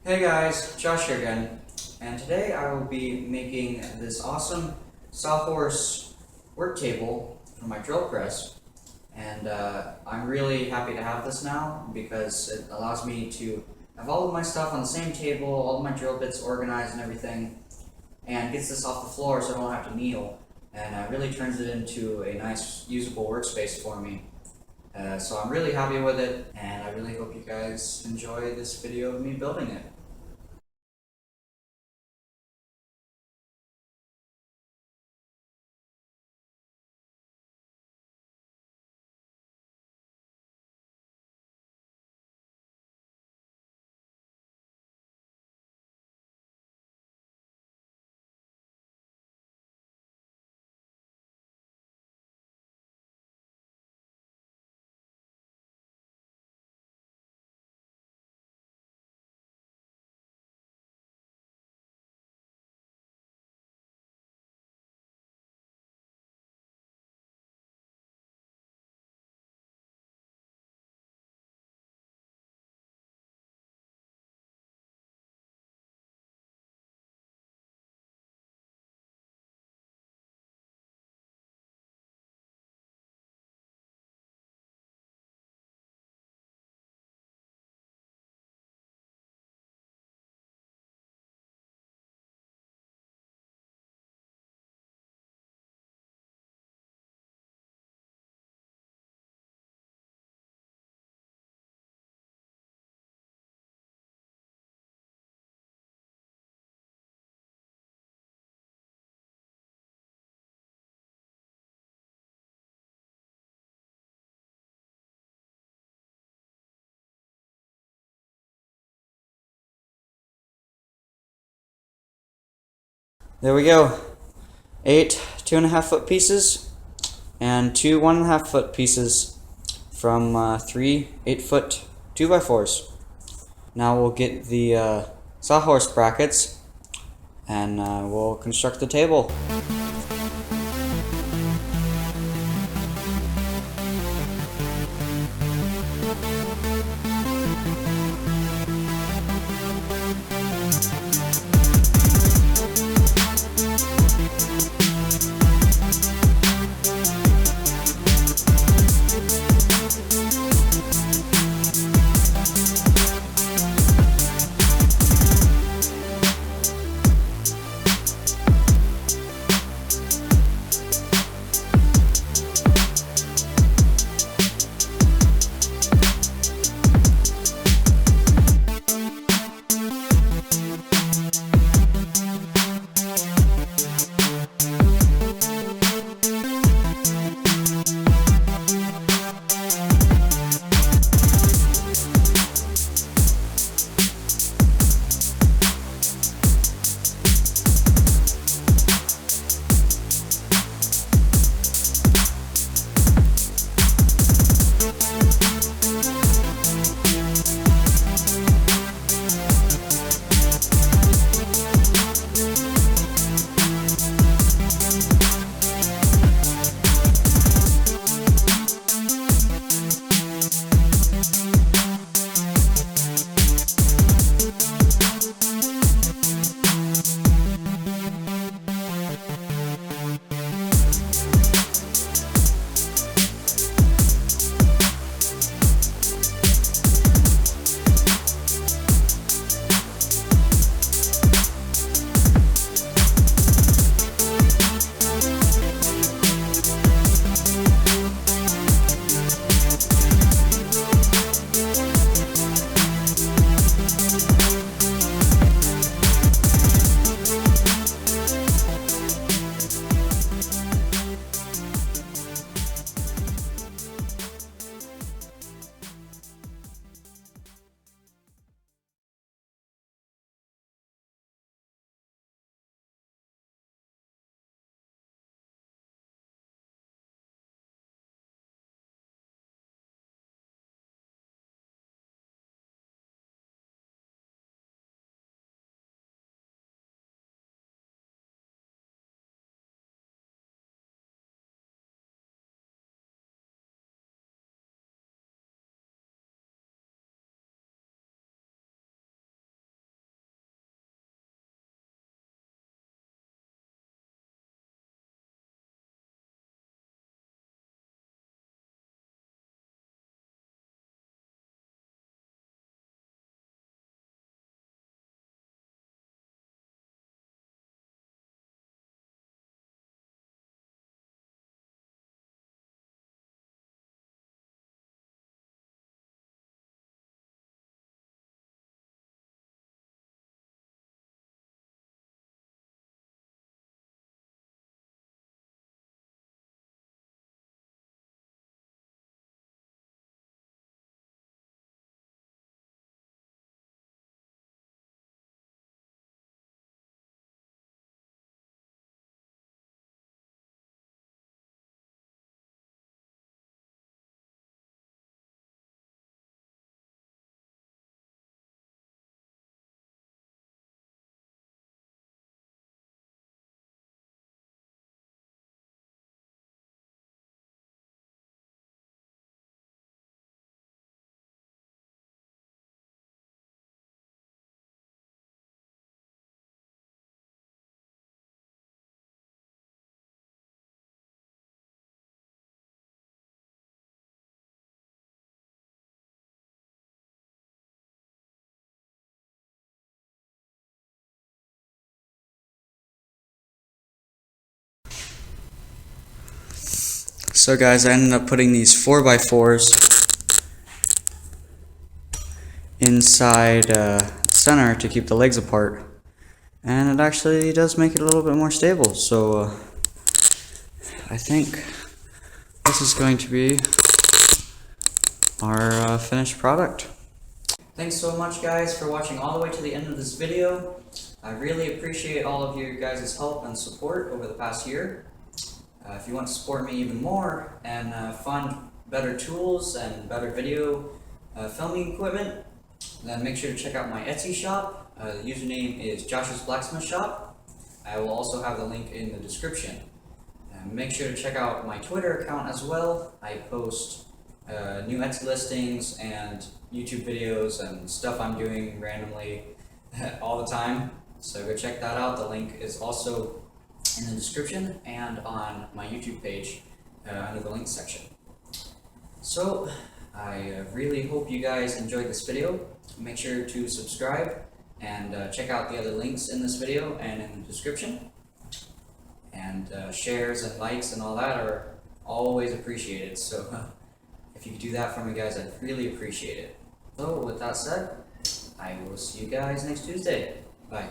Hey guys, Josh here again, and today I will be making this awesome Sawhorse work table for my drill press, and I'm really happy to have this now because it allows me to have all of my stuff on the same table, all of my drill bits organized and everything, and gets this off the floor so I don't have to kneel, and really turns it into a nice usable workspace for me. So I'm really happy with it, and I really hope you guys enjoy this video of me building it. There we go. 8 2.5-foot pieces and 2 1.5-foot pieces from 3 8-foot 2x4s. Now we'll get the Sawhorse brackets and we'll construct the table. So guys, I ended up putting these 4x4s inside center to keep the legs apart, and it actually does make it a little bit more stable. So I think this is going to be our finished product. Thanks so much guys for watching all the way to the end of this video. I really appreciate all of your guys' help and support over the past year. If you want to support me even more and find better tools and better video filming equipment, then make sure to check out my Etsy shop. The username is Josh's Blacksmith Shop. I will also have the link in the description. Make sure to check out my Twitter account as well. I post new Etsy listings and YouTube videos and stuff I'm doing randomly all the time. So go check that out. The link is also in the description and on my YouTube page under the links section. So I really hope you guys enjoyed this video. Make sure to subscribe and check out the other links in this video and in the description. And shares and likes and all that are always appreciated. So if you could do that for me guys, I'd really appreciate it. So with that said, I will see you guys next Tuesday. Bye.